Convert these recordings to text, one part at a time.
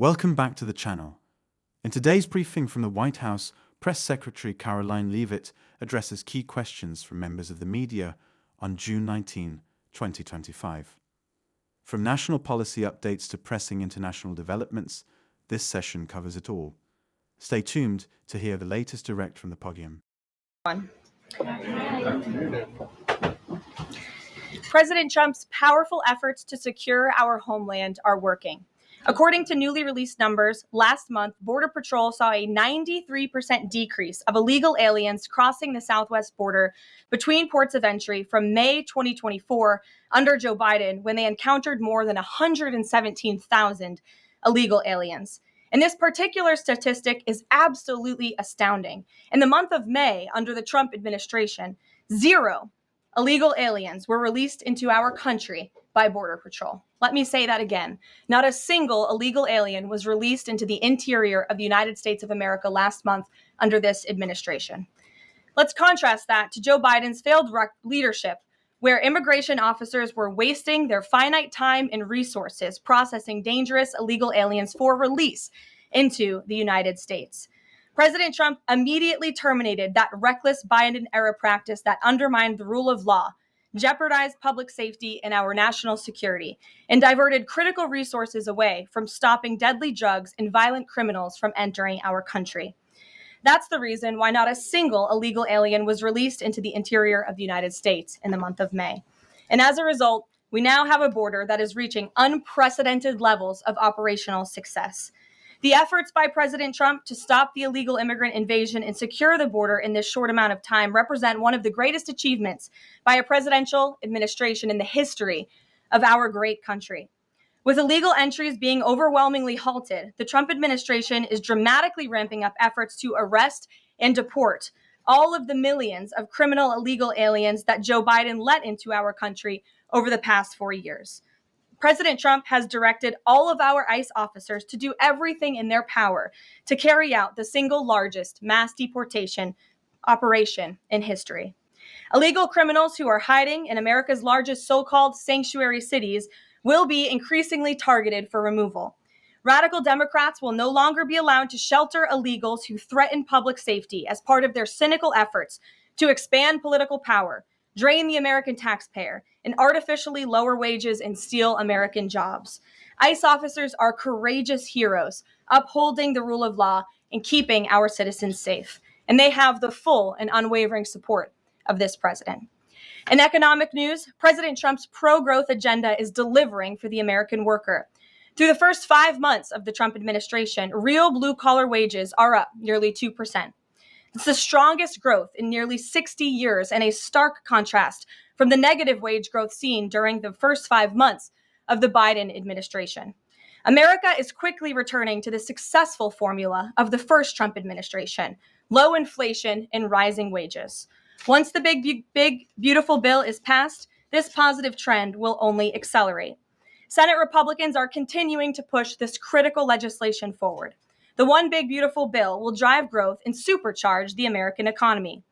Welcome back to the channel. In today's briefing from the White House, Press Secretary Karoline Leavitt addresses key questions from members of the media on June 19, 2025. From national policy updates to pressing international developments, this session covers it all. Stay tuned to hear the latest direct from the podium. President Trump's powerful efforts to secure our homeland are working. According to newly released numbers, last month, Border Patrol saw a 93% decrease of illegal aliens crossing the southwest border between ports of entry from May 2024 under Joe Biden, when they encountered more than 117,000 illegal aliens. And this particular statistic is absolutely astounding. In the month of May, under the Trump administration, 0 illegal aliens were released into our country by Border Patrol. Let me say that again. Not a single illegal alien was released into the interior of the United States of America last month under this administration. Let's contrast that to Joe Biden's failed leadership, where immigration officers were wasting their finite time and resources processing dangerous illegal aliens for release into the United States. President Trump immediately terminated that reckless Biden-era practice that undermined the rule of law, jeopardized public safety and our national security, and diverted critical resources away from stopping deadly drugs and violent criminals from entering our country. That's the reason why not a single illegal alien was released into the interior of the United States in the month of May. And as a result, we now have a border that is reaching unprecedented levels of operational success. The efforts by President Trump to stop the illegal immigrant invasion and secure the border in this short amount of time represent one of the greatest achievements by a presidential administration in the history of our great country. With illegal entries being overwhelmingly halted, the Trump administration is dramatically ramping up efforts to arrest and deport all of the millions of criminal illegal aliens that Joe Biden let into our country over the past 4 years. President Trump has directed all of our ICE officers to do everything in their power to carry out the single largest mass deportation operation in history. Illegal criminals who are hiding in America's largest so-called sanctuary cities will be increasingly targeted for removal. Radical Democrats will no longer be allowed to shelter illegals who threaten public safety as part of their cynical efforts to expand political power, drain the American taxpayer, and artificially lower wages and steal American jobs. ICE officers are courageous heroes, upholding the rule of law and keeping our citizens safe. And they have the full and unwavering support of this president. In economic news, President Trump's pro-growth agenda is delivering for the American worker. Through the first 5 months of the Trump administration, real blue-collar wages are up nearly 2%. It's the strongest growth in nearly 60 years, and a stark contrast from the negative wage growth seen during the first 5 months of the Biden administration. America is quickly returning to the successful formula of the first Trump administration: low inflation and rising wages. Once the big, beautiful bill is passed, this positive trend will only accelerate. Senate Republicans are continuing to push this critical legislation forward. The One Big Beautiful Bill will drive growth and supercharge the American economy.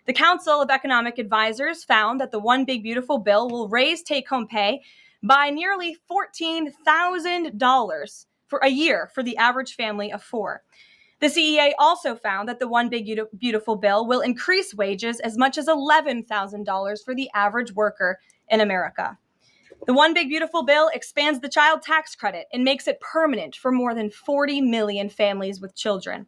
The Council of Economic Advisors found that the One Big Beautiful Bill will raise take-home pay by nearly $14,000 for a year for the average family of 4. The CEA also found that the One Big Beautiful Bill will increase wages as much as $11,000 for the average worker in America. The One Big Beautiful Bill expands the child tax credit and makes it permanent for more than 40 million families with children.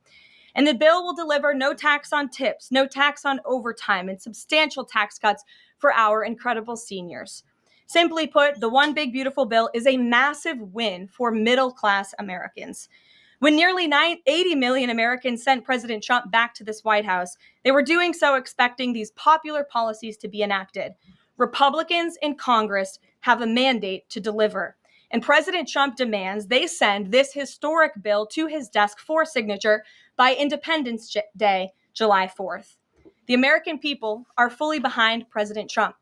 And the bill will deliver no tax on tips, no tax on overtime, and substantial tax cuts for our incredible seniors. Simply put, the One Big Beautiful Bill is a massive win for middle-class Americans. When nearly 80 million Americans sent President Trump back to this White House, they were doing so expecting these popular policies to be enacted. Republicans in Congress have a mandate to deliver, and President Trump demands they send this historic bill to his desk for signature by Independence Day, July 4th. The American people are fully behind President Trump.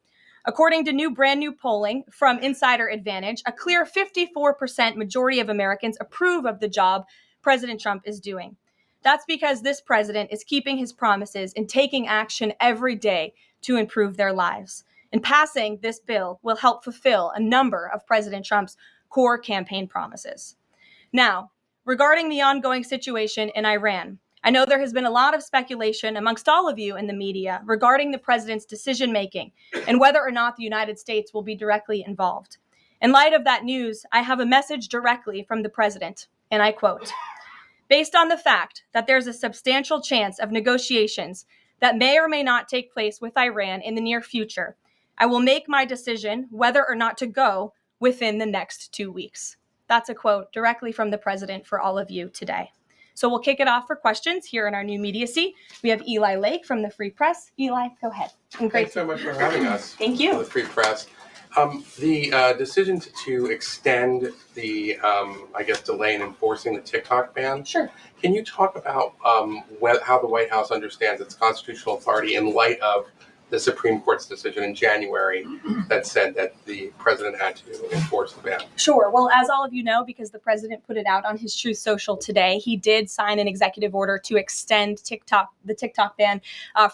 According to brand new polling from Insider Advantage, a clear 54% majority of Americans approve of the job President Trump is doing. That's because this president is keeping his promises and taking action every day to improve their lives. And passing this bill will help fulfill a number of President Trump's core campaign promises. Now, regarding the ongoing situation in Iran. I know there has been a lot of speculation amongst all of you in the media regarding the president's decision making and whether or not the United States will be directly involved. In light of that news, I have a message directly from the president, and I quote, "Based on the fact that there's a substantial chance of negotiations that may or may not take place with Iran in the near future, I will make my decision whether or not to go within the next 2 weeks." That's a quote directly from the president for all of you today. So we'll kick it off for questions here in our new media seat. We have Eli Lake from the Free Press. Eli, go ahead. Thanks so much for having us. Thank you. The Free Press. The decision to extend the, delay in enforcing the TikTok ban. Sure. Can you talk about how the White House understands its constitutional authority in light of the Supreme Court's decision in January that said that the president had to enforce the ban? Sure. Well, as all of you know, because the president put it out on his Truth Social today, he did sign an executive order to extend the TikTok ban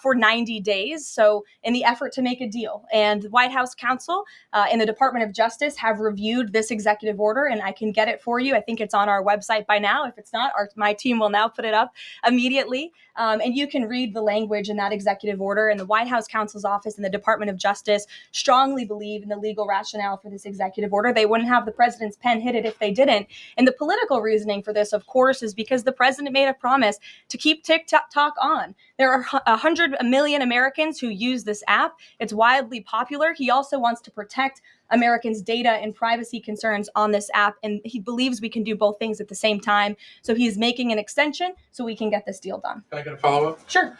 for 90 days. So in the effort to make a deal, and the White House counsel and the Department of Justice have reviewed this executive order, and I can get it for you. I think it's on our website by now. If it's not, my team will now put it up immediately. And you can read the language in that executive order. And the White House counsel's office and the Department of Justice strongly believe in the legal rationale for this executive order. They wouldn't have the president's pen hit it if they didn't. And the political reasoning for this, of course, is because the president made a promise to keep TikTok on. There are 100 million Americans who use this app. It's wildly popular. He also wants to protect Americans' data and privacy concerns on this app, and he believes we can do both things at the same time. So he's making an extension so we can get this deal done. Can I get a follow-up? Sure.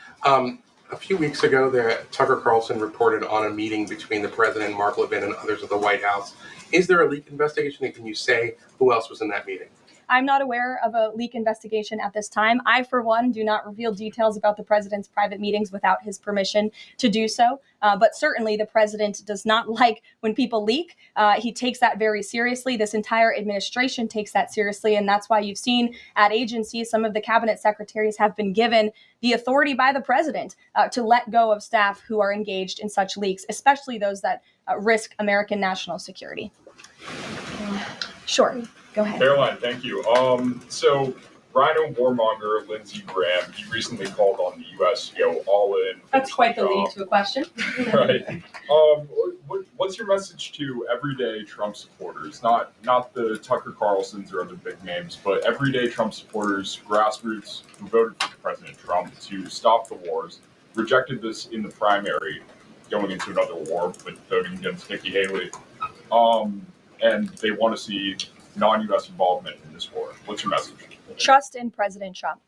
A few weeks ago, Tucker Carlson reported on a meeting between the president, Mark Levin, and others at the White House. Is there a leak investigation, and can you say who else was in that meeting? I'm not aware of a leak investigation at this time. I, for one, do not reveal details about the president's private meetings without his permission to do so. But certainly the president does not like when people leak. He takes that very seriously. This entire administration takes that seriously. And that's why you've seen at agencies, some of the cabinet secretaries have been given the authority by the president to let go of staff who are engaged in such leaks, especially those that risk American national security. Sure. Go ahead. Caroline, thank you. So Rhino warmonger Lindsey Graham, he recently called on the U.S. to go all in. That's quite the lead to a question. Right. What's your message to everyday Trump supporters? Not the Tucker Carlsons or other big names, but everyday Trump supporters, grassroots who voted for President Trump to stop the wars, rejected this in the primary, going into another war with voting against Nikki Haley, and they want to see non-U.S. involvement in this war. What's your message? Trust in President Trump.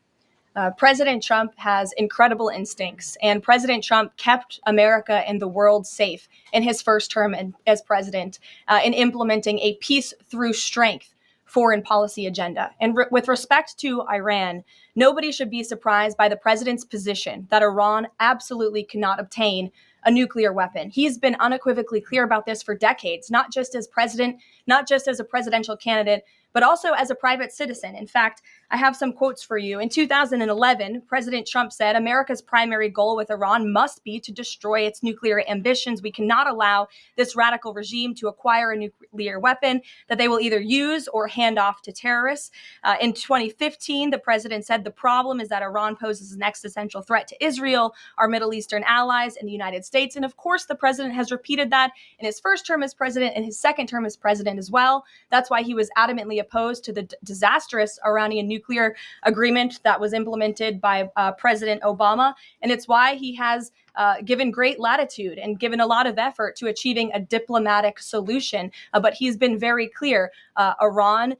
President Trump has incredible instincts, and President Trump kept America and the world safe in his first term as president in implementing a peace through strength foreign policy agenda. And with respect to Iran, nobody should be surprised by the president's position that Iran absolutely cannot obtain a nuclear weapon. He's been unequivocally clear about this for decades, not just as president, not just as a presidential candidate, but also as a private citizen. In fact, I have some quotes for you. In 2011, President Trump said, "America's primary goal with Iran must be to destroy its nuclear ambitions. We cannot allow this radical regime to acquire a nuclear weapon that they will either use or hand off to terrorists." In 2015, the president said, "The problem is that Iran poses an existential threat to Israel, our Middle Eastern allies, and the United States." And of course, the president has repeated that in his first term as president and his second term as president as well. That's why he was adamantly opposed to the disastrous Iranian nuclear agreement that was implemented by President Obama. And it's why he has given great latitude and given a lot of effort to achieving a diplomatic solution. But he's been very clear. Iran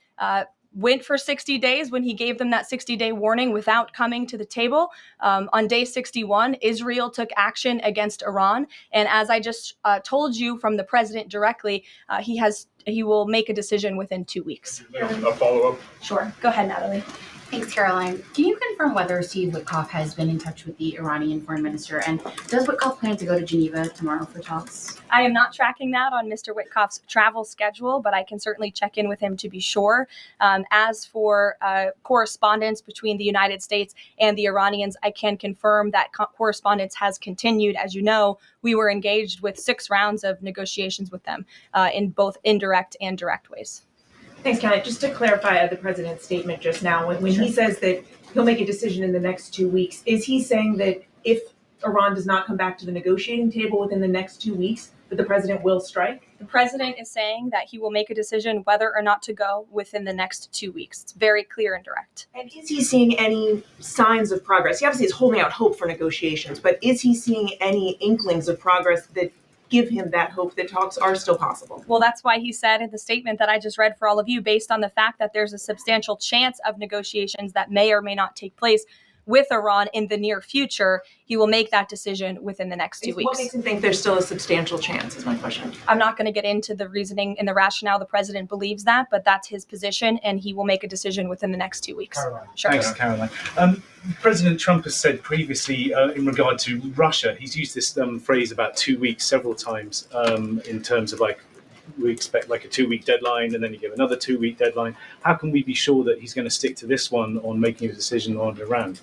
went for 60 days when he gave them that 60-day warning without coming to the table. On day 61, Israel took action against Iran. And as I just told you from the president directly, he will make a decision within 2 weeks. A follow-up? Sure. Go ahead, Natalie. Thanks, Caroline. Can you confirm whether Steve Witkoff has been in touch with the Iranian foreign minister? And does Witkoff plan to go to Geneva tomorrow for talks? I am not tracking that on Mr. Witkoff's travel schedule, but I can certainly check in with him to be sure. As for correspondence between the United States and the Iranians, I can confirm that correspondence has continued. As you know, we were engaged with 6 rounds of negotiations with them in both indirect and direct ways. Thanks, Kelly. Just to clarify the president's statement just now, when he says that he'll make a decision in the next 2 weeks, is he saying that if Iran does not come back to the negotiating table within the next 2 weeks, that the president will strike? The president is saying that he will make a decision whether or not to go within the next 2 weeks. It's very clear and direct. And is he seeing any signs of progress? He obviously is holding out hope for negotiations, but is he seeing any inklings of progress that give him that hope that talks are still possible? Well, that's why he said in the statement that I just read for all of you, based on the fact that there's a substantial chance of negotiations that may or may not take place with Iran in the near future, he will make that decision within the next 2 weeks. What makes him think there's still a substantial chance is my question. I'm not going to get into the reasoning and the rationale. The president believes that, but that's his position, and he will make a decision within the next 2 weeks. Karoline. Sure. Thanks, Karoline. President Trump has said previously in regard to Russia, he's used this phrase about 2 weeks several times in terms of like, we expect like a 2-week deadline and then you give another 2-week deadline. How can we be sure that he's going to stick to this one on making a decision on Iran?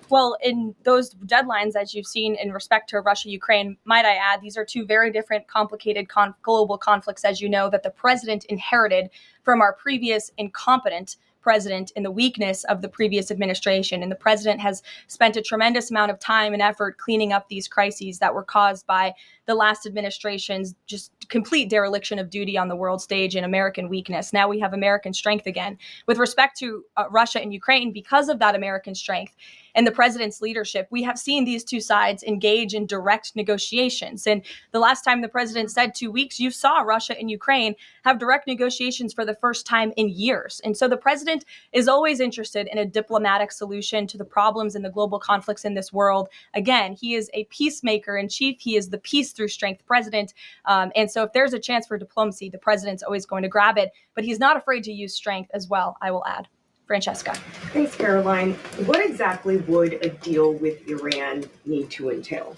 Well, in those deadlines, as you've seen in respect to Russia, Ukraine, might I add, these are two very different, complicated global conflicts, as you know, that the president inherited from our previous incompetent president in the weakness of the previous administration. And the president has spent a tremendous amount of time and effort cleaning up these crises that were caused by the last administration's just complete dereliction of duty on the world stage and American weakness. Now we have American strength again. With respect to Russia and Ukraine, because of that American strength and the president's leadership, we have seen these two sides engage in direct negotiations. And the last time the president said 2 weeks, you saw Russia and Ukraine have direct negotiations for the first time in years. And so the president is always interested in a diplomatic solution to the problems and the global conflicts in this world. Again, he is a peacemaker in chief. He is the peace through strength president. And so if there's a chance for diplomacy, the president's always going to grab it. But he's not afraid to use strength as well, I will add. Francesca. Thanks, Caroline. What exactly would a deal with Iran need to entail?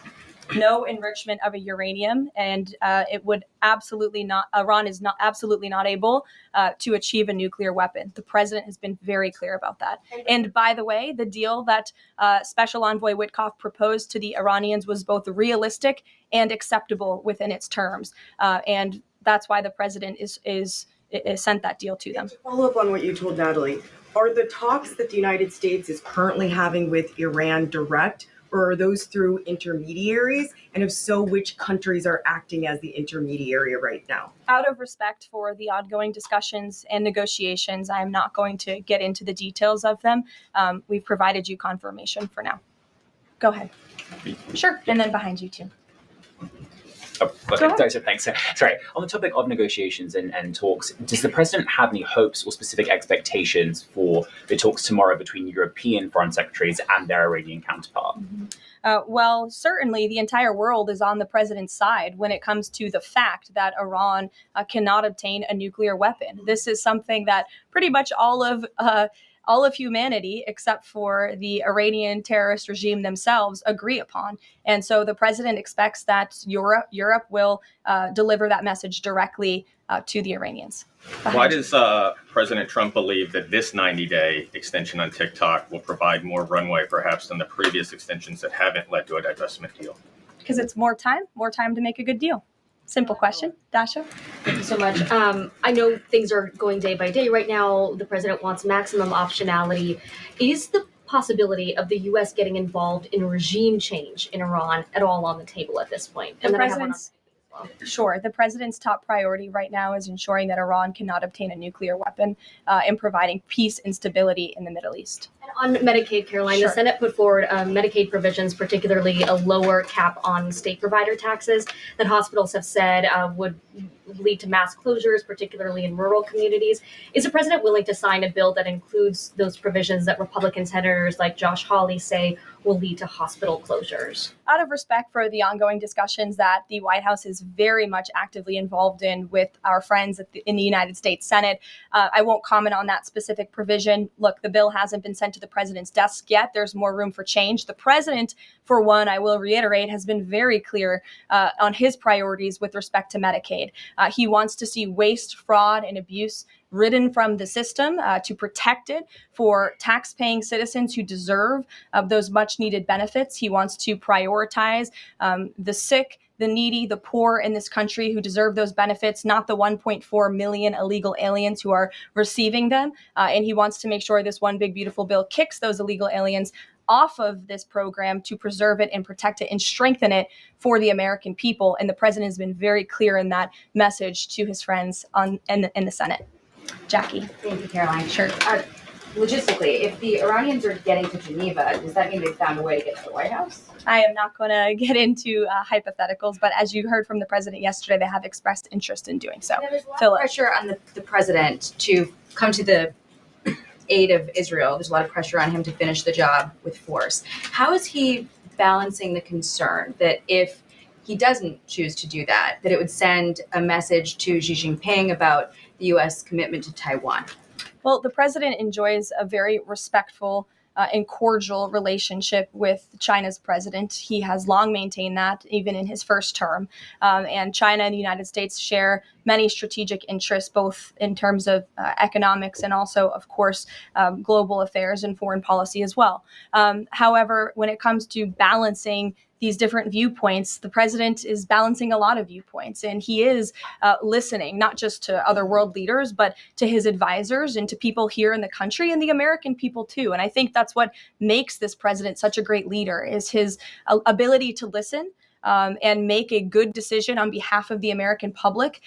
No enrichment of a uranium, and it would absolutely not. Iran is not absolutely not able to achieve a nuclear weapon. The president has been very clear about that. And by the way, the deal that Special Envoy Witkoff proposed to the Iranians was both realistic and acceptable within its terms, and that's why the president is sent that deal to them. To follow up on what you told Natalie, are the talks that the United States is currently having with Iran direct, or are those through intermediaries? And if so, which countries are acting as the intermediary right now? Out of respect for the ongoing discussions and negotiations, I am not going to get into the details of them. We've provided you confirmation for now. Go ahead. Sure. And then behind you too. Oh, okay. So thanks. Sorry. On the topic of negotiations and talks, does the president have any hopes or specific expectations for the talks tomorrow between European foreign secretaries and their Iranian counterpart? Well, certainly the entire world is on the president's side when it comes to the fact that Iran cannot obtain a nuclear weapon. This is something that pretty much all of humanity, except for the Iranian terrorist regime themselves, agree upon. And so the president expects that Europe will deliver that message directly to the Iranians. Why does President Trump believe that this 90-day extension on TikTok will provide more runway, perhaps, than the previous extensions that haven't led to a divestment deal? Because it's more time to make a good deal. Simple question. Dasha? Thank you so much. I know things are going day by day right now. The president wants maximum optionality. Is the possibility of the U.S. getting involved in regime change in Iran at all on the table at this point? And then I have one on- Sure. The president's top priority right now is ensuring that Iran cannot obtain a nuclear weapon and providing peace and stability in the Middle East. And on Medicaid, Caroline, Sure. The Senate put forward Medicaid provisions, particularly a lower cap on state provider taxes that hospitals have said would lead to mass closures, particularly in rural communities. Is the president willing to sign a bill that includes those provisions that Republican senators like Josh Hawley say will lead to hospital closures? Out of respect for the ongoing discussions that the White House is very much actively involved in with our friends in the United States Senate, I won't comment on that specific provision. Look, the bill hasn't been sent to the president's desk yet. There's more room for change. The president, for one, I will reiterate, has been very clear on his priorities with respect to Medicaid. He wants to see waste, fraud, and abuse ridden from the system to protect it for tax-paying citizens who deserve those much-needed benefits. He wants to prioritize the sick, the needy, the poor in this country who deserve those benefits, not the 1.4 million illegal aliens who are receiving them. And he wants to make sure this one big, beautiful bill kicks those illegal aliens off of this program to preserve it and protect it and strengthen it for the American people. And the president has been very clear in that message to his friends in the Senate. Jackie. Thank you, Caroline. Sure. Logistically, if the Iranians are getting to Geneva, does that mean they found a way to get to the White House? I am not going to get into hypotheticals, but as you heard from the president yesterday, they have expressed interest in doing so. There's a lot of pressure on the president to come to the aid of Israel. There's a lot of pressure on him to finish the job with force. How is he balancing the concern that if he doesn't choose to do that, that it would send a message to Xi Jinping about the U.S. commitment to Taiwan? Well, the president enjoys a very respectful and cordial relationship with China's president. He has long maintained that, even in his first term. And China and the United States share many strategic interests, both in terms of economics and also, of course, global affairs and foreign policy as well. However, when it comes to balancing these different viewpoints, the president is balancing a lot of viewpoints, and he is listening not just to other world leaders, but to his advisors and to people here in the country and the American people too. And I think that's what makes this president such a great leader, is his ability to listen and make a good decision on behalf of the American public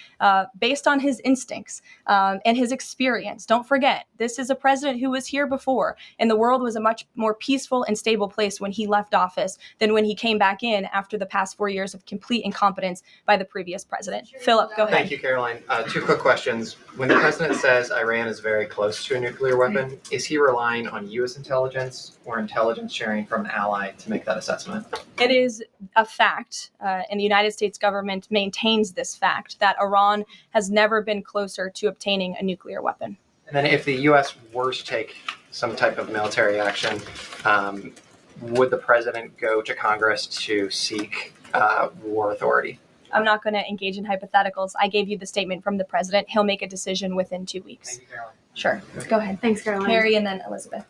based on his instincts and his experience. Don't forget, this is a president who was here before, and the world was a much more peaceful and stable place when he left office than when he came back in after the past 4 years of complete incompetence by the previous president. Philip, go ahead. Thank you, Caroline. Two quick questions. When the president says Iran is very close to a nuclear weapon, is he relying on U.S. intelligence or intelligence sharing from an ally to make that assessment? It is a fact, and the United States government maintains this fact, that Iran has never been closer to obtaining a nuclear weapon. And then if the U.S. were to take some type of military action, would the president go to Congress to seek war authority? I'm not going to engage in hypotheticals. I gave you the statement from the president. He'll make a decision within 2 weeks. Thank you, Caroline. Sure. Go ahead. Thanks, Caroline. Mary and then Elizabeth.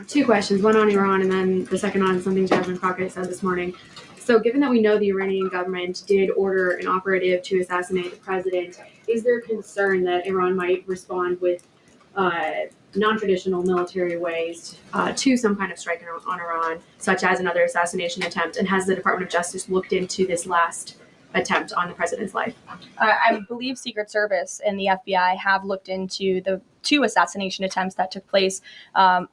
Two questions, one on Iran and then the second on something Jasmine Crockett said this morning. So given that we know the Iranian government did order an operative to assassinate the president, is there concern that Iran might respond with non-traditional military ways to some kind of strike on Iran, such as another assassination attempt? And has the Department of Justice looked into this last attempt on the president's life? I believe Secret Service and the FBI have looked into the 2 assassination attempts that took place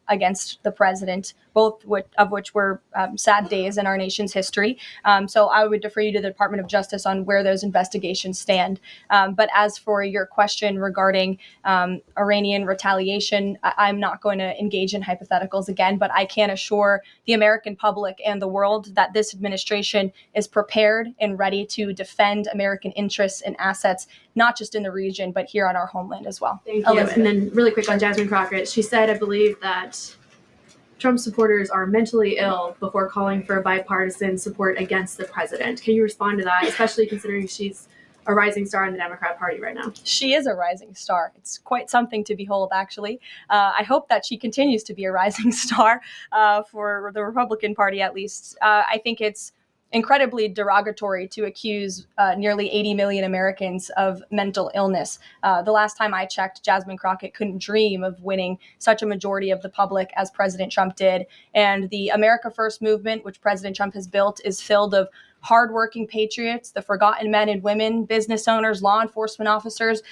against the president, both of which were sad days in our nation's history. So I would defer you to the Department of Justice on where those investigations stand. But as for your question regarding Iranian retaliation, I'm not going to engage in hypotheticals again, but I can assure the American public and the world that this administration is prepared and ready to defend American interests and assets, not just in the region, but here on our homeland as well. Thank you. And then really quick on Jasmine Crockett, she said, I believe, that Trump supporters are mentally ill before calling for bipartisan support against the president. Can you respond to that, especially considering she's a rising star in the Democrat Party right now? She is a rising star. It's quite something to behold, actually. I hope that she continues to be a rising star for the Republican Party, at least. I think it's incredibly derogatory to accuse nearly 80 million Americans of mental illness. The last time I checked, Jasmine Crockett couldn't dream of winning such a majority of the public as President Trump did. And the America First movement, which President Trump has built, is filled of hardworking patriots, the forgotten men and women, business owners, law enforcement officers,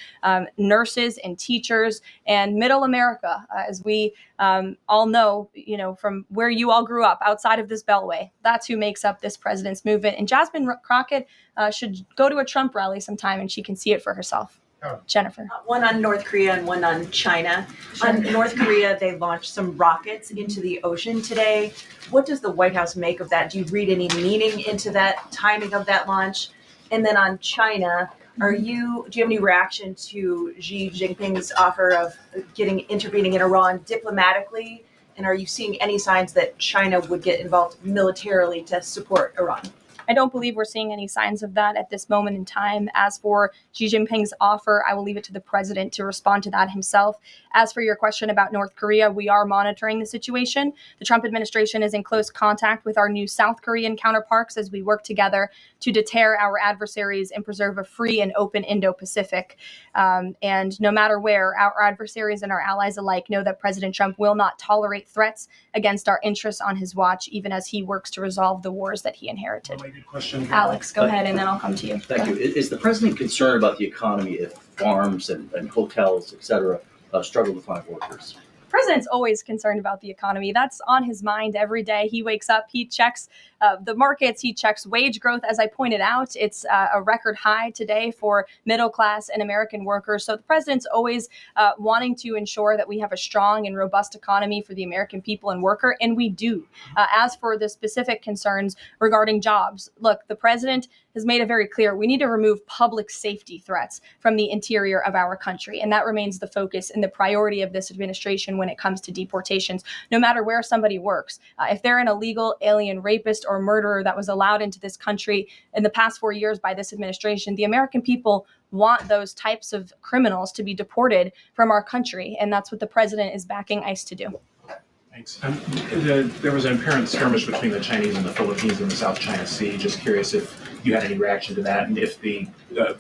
nurses and teachers, and middle America, as we all know, from where you all grew up outside of this beltway. That's who makes up this president's movement. And Jasmine Crockett should go to a Trump rally sometime and she can see it for herself. Oh. Jennifer. One on North Korea and one on China. Sure. On North Korea, they launched some rockets into the ocean today. What does the White House make of that? Do you read any meaning into that timing of that launch? And then on China, do you have any reaction to Xi Jinping's offer of intervening in Iran diplomatically? And are you seeing any signs that China would get involved militarily to support Iran? I don't believe we're seeing any signs of that at this moment in time. As for Xi Jinping's offer, I will leave it to the president to respond to that himself. As for your question about North Korea, we are monitoring the situation. The Trump administration is in close contact with our new South Korean counterparts as we work together to deter our adversaries and preserve a free and open Indo-Pacific. And no matter where, our adversaries and our allies alike know that President Trump will not tolerate threats against our interests on his watch, even as he works to resolve the wars that he inherited. Question. Alex, go ahead, and then I'll come to you. Thank you. Is the president concerned about the economy if farms and hotels, et cetera, struggle to find workers? The president's always concerned about the economy. That's on his mind every day. He wakes up, he checks the markets, he checks wage growth. As I pointed out, it's a record high today for middle class and American workers. So the president's always wanting to ensure that we have a strong and robust economy for the American people and worker, and we do. As for the specific concerns regarding jobs, look, the president has made it very clear we need to remove public safety threats from the interior of our country. And that remains the focus and the priority of this administration when it comes to deportations, no matter where somebody works. If they're an illegal alien rapist or murderer that was allowed into this country in the past 4 years by this administration, the American people want those types of criminals to be deported from our country. And that's what the president is backing ICE to do. Thanks. There was an apparent skirmish between the Chinese and the Philippines in the South China Sea. Just curious if you had any reaction to that, and if the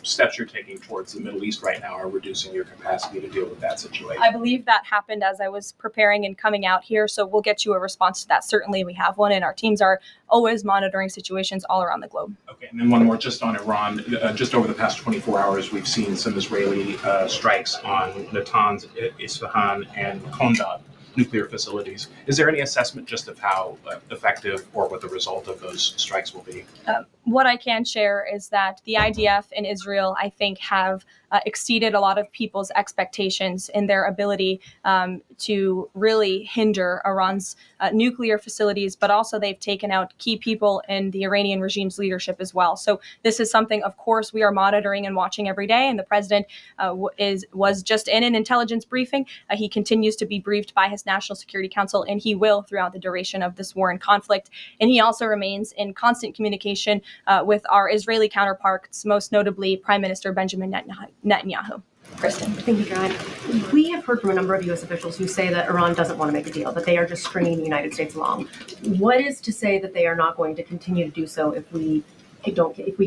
steps you're taking towards the Middle East right now are reducing your capacity to deal with that situation. I believe that happened as I was preparing and coming out here, so we'll get you a response to that. Certainly we have one, and our teams are always monitoring situations all around the globe. Okay, and then one more just on Iran. Just over the past 24 hours, we've seen some Israeli strikes on Natanz, Isfahan, and Kondad nuclear facilities. Is there any assessment just of how effective or what the result of those strikes will be? What I can share is that the IDF and Israel, I think, have exceeded a lot of people's expectations in their ability to really hinder Iran's nuclear facilities, but also they've taken out key people in the Iranian regime's leadership as well. So this is something, of course, we are monitoring and watching every day. And the president was just in an intelligence briefing. He continues to be briefed by his National Security Council, and he will throughout the duration of this war and conflict. And he also remains in constant communication with our Israeli counterparts, most notably Prime Minister Benjamin Netanyahu. Kristen. Thank you, Caroline. We have heard from a number of U.S. officials who say that Iran doesn't want to make a deal, that they are just stringing the United States along. What is to say that they are not going to continue to do so if we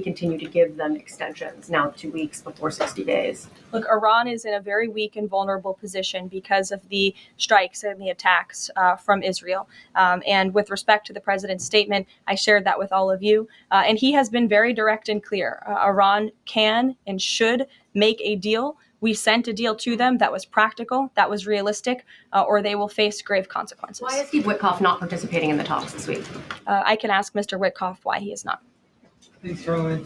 continue to give them extensions, now 2 weeks before 60 days? Look, Iran is in a very weak and vulnerable position because of the strikes and the attacks from Israel. And with respect to the president's statement, I shared that with all of you. And he has been very direct and clear. Iran can and should make a deal. We sent a deal to them that was practical, that was realistic, or they will face grave consequences. Why is Steve Witkoff not participating in the talks this week? I can ask Mr. Witkoff why he is not. Thanks, Caroline.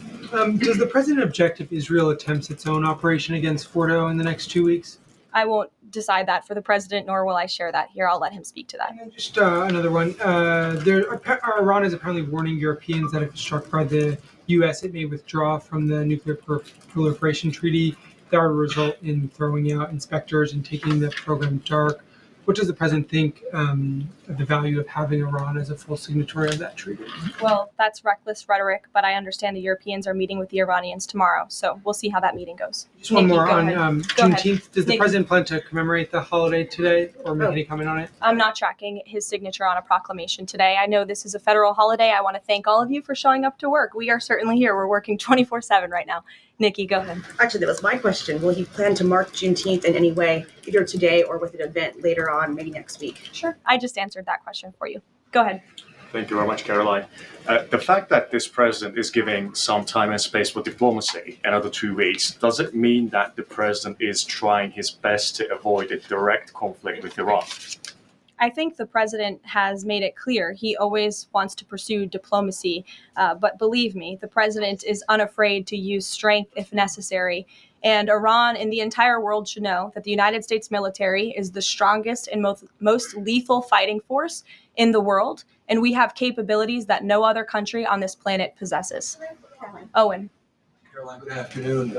Does the president object if Israel attempts its own operation against Fordo in the next 2 weeks? I won't decide that for the president, nor will I share that here. I'll let him speak to that. And then just another one. Iran is apparently warning Europeans that if struck by the U.S., it may withdraw from the nuclear proliferation treaty. That would result in throwing out inspectors and taking the program dark. What does the president think of the value of having Iran as a full signatory of that treaty? Well, that's reckless rhetoric, but I understand the Europeans are meeting with the Iranians tomorrow, so we'll see how that meeting goes. Just one Nikki, more on Juneteenth. Does the Nikki. president plan to commemorate the holiday today or make any comment on it? I'm not tracking his signature on a proclamation today. I know this is a federal holiday. I want to thank all of you for showing up to work. We are certainly here. We're working 24/7 right now. Nikki, go ahead. Actually, that was my question. Will you plan to mark Juneteenth in any way, either today or with an event later on, maybe next week? Sure. I just answered that question for you. Go ahead. Thank you very much, Caroline. The fact that this president is giving some time and space for diplomacy, another 2 weeks, does it mean that the president is trying his best to avoid a direct conflict with Iran? I think the president has made it clear he always wants to pursue diplomacy. But believe me, the president is unafraid to use strength if necessary. And Iran and the entire world should know that the United States military is the strongest and most lethal fighting force in the world. And we have capabilities that no other country on this planet possesses. Owen. Caroline, good afternoon.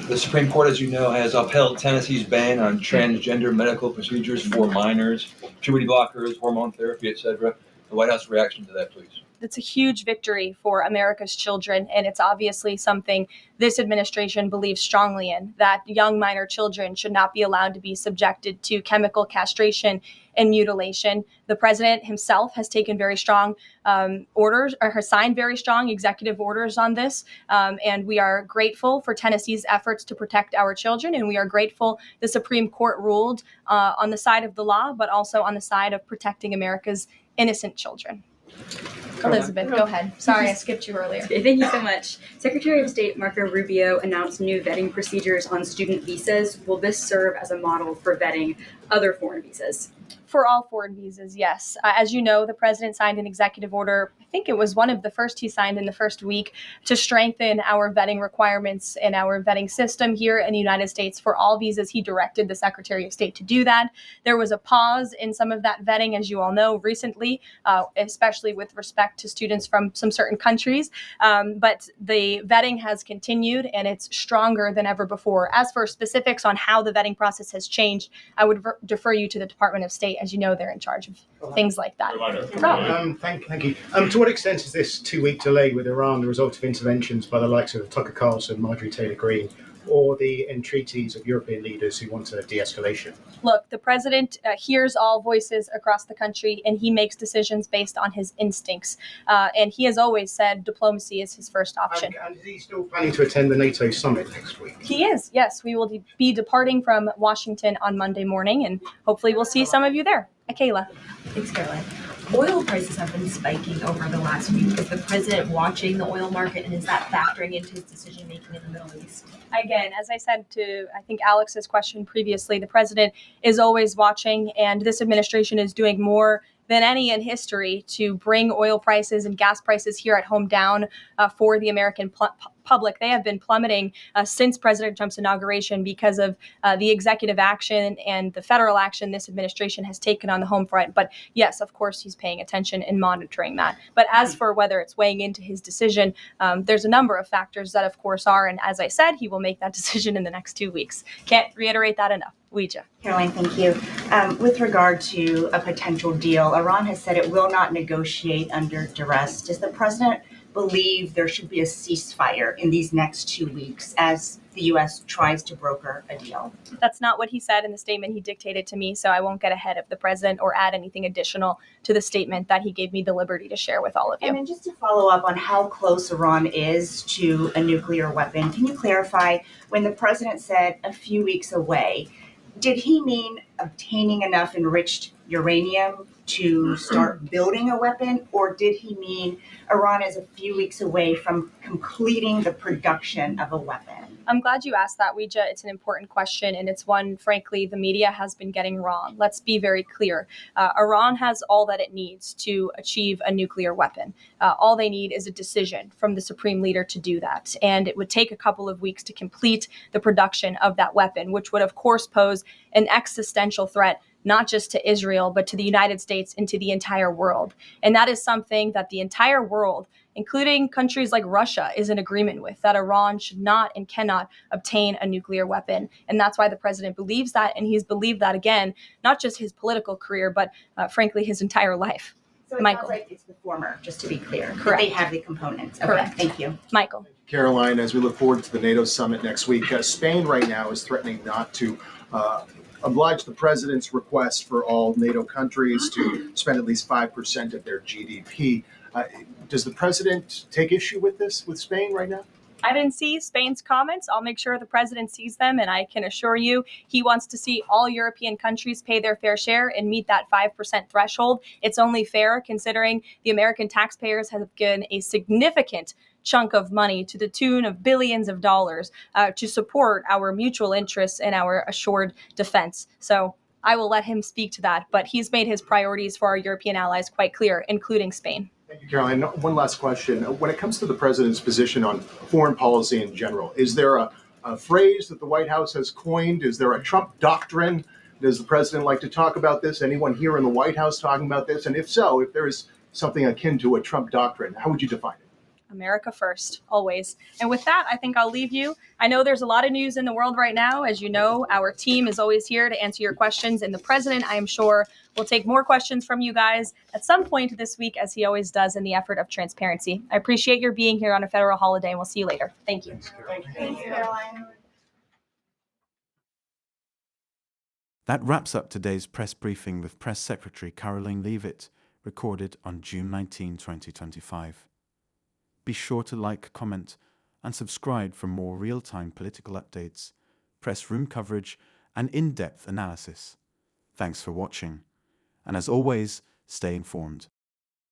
The Supreme Court, as you know, has upheld Tennessee's ban on transgender medical procedures for minors, puberty blockers, hormone therapy, etc. The White House reaction to that, please. It's a huge victory for America's children, and it's obviously something this administration believes strongly in, that young minor children should not be allowed to be subjected to chemical castration and mutilation. The president himself has taken very strong orders, or has signed very strong executive orders on this, and we are grateful for Tennessee's efforts to protect our children, and we are grateful the Supreme Court ruled on the side of the law, but also on the side of protecting America's innocent children. Elizabeth, go ahead. Sorry, I skipped you earlier. Okay, thank you so much. Secretary of State Marco Rubio announced new vetting procedures on student visas. Will this serve as a model for vetting other foreign visas? For all foreign visas, yes. As you know, the president signed an executive order. I think it was one of the first he signed in the first week to strengthen our vetting requirements and our vetting system here in the United States for all visas. He directed the Secretary of State to do that. There was a pause in some of that vetting, as you all know, recently, especially with respect to students from some certain countries. But the vetting has continued, and it's stronger than ever before. As for specifics on how the vetting process has changed, I would defer you to the Department of State. As you know, they're in charge of things like that. Thank you. To what extent is this 2-week delay with Iran the result of interventions by the likes of Tucker Carlson, Marjorie Taylor Greene, or the entreaties of European leaders who want a de-escalation? Look, the president hears all voices across the country, and he makes decisions based on his instincts. And he has always said diplomacy is his first option. And is he still planning to attend the NATO summit next week? He is, yes. We will be departing from Washington on Monday morning, and hopefully we'll see some of you there. Kayla. Thanks, Caroline. Oil prices have been spiking over the last week. Is the president watching the oil market, and is that factoring into his decision making in the Middle East? Again, as I said to, I think, Alex's question previously, the president is always watching, and this administration is doing more than any in history to bring oil prices and gas prices here at home down for the American public. They have been plummeting since President Trump's inauguration because of the executive action and the federal action this administration has taken on the home front. But yes, of course, he's paying attention and monitoring that. But as for whether it's weighing into his decision, there's a number of factors that, of course, are. And as I said, he will make that decision in the next 2 weeks. Can't reiterate that enough. Ouija. Caroline, thank you. With regard to a potential deal, Iran has said it will not negotiate under duress. Does the president believe there should be a ceasefire in these next 2 weeks as the U.S. tries to broker a deal? That's not what he said in the statement he dictated to me, so I won't get ahead of the president or add anything additional to the statement that he gave me the liberty to share with all of you. And then just to follow up on how close Iran is to a nuclear weapon, can you clarify when the president said a few weeks away, did he mean obtaining enough enriched uranium to start building a weapon, or did he mean Iran is a few weeks away from completing the production of a weapon? I'm glad you asked that, Ouija. It's an important question, and it's one, frankly, the media has been getting wrong. Let's be very clear. Iran has all that it needs to achieve a nuclear weapon. All they need is a decision from the supreme leader to do that. And it would take a couple of weeks to complete the production of that weapon, which would, of course, pose an existential threat not just to Israel, but to the United States and to the entire world. And that is something that the entire world, including countries like Russia, is in agreement with, that Iran should not and cannot obtain a nuclear weapon. And that's why the president believes that, and he's believed that, again, not just his political career, but frankly, his entire life. So it Michael. sounds like it's the former, just to be clear. Correct. They have the components. Okay, Correct. thank you. Michael. Caroline, as we look forward to the NATO summit next week, Spain right now is threatening not to oblige the president's request for all NATO countries to spend at least 5% of their GDP. Does the president take issue with this, with Spain right now? I didn't see Spain's comments. I'll make sure the president sees them, and I can assure you he wants to see all European countries pay their fair share and meet that 5% threshold. It's only fair considering the American taxpayers have given a significant chunk of money to the tune of billions of dollars to support our mutual interests and our assured defense. So I will let him speak to that, but he's made his priorities for our European allies quite clear, including Spain. Thank you, Caroline. One last question. When it comes to the president's position on foreign policy in general, is there a phrase that the White House has coined? Is there a Trump doctrine? Does the president like to talk about this? Anyone here in the White House talking about this? And if so, if there is something akin to a Trump doctrine, how would you define it? America first, always. And with that, I think I'll leave you. I know there's a lot of news in the world right now. As you know, our team is always here to answer your questions. And the president, I am sure, will take more questions from you guys at some point this week, as he always does, in the effort of transparency. I appreciate your being here on a federal holiday, and we'll see you later. Thank you. Thanks, Caroline. That wraps up today's press briefing with Press Secretary Karoline Leavitt, recorded on June 19, 2025. Be sure to like, comment, and subscribe for more real-time political updates, press room coverage, and in-depth analysis. Thanks for watching. And as always, stay informed.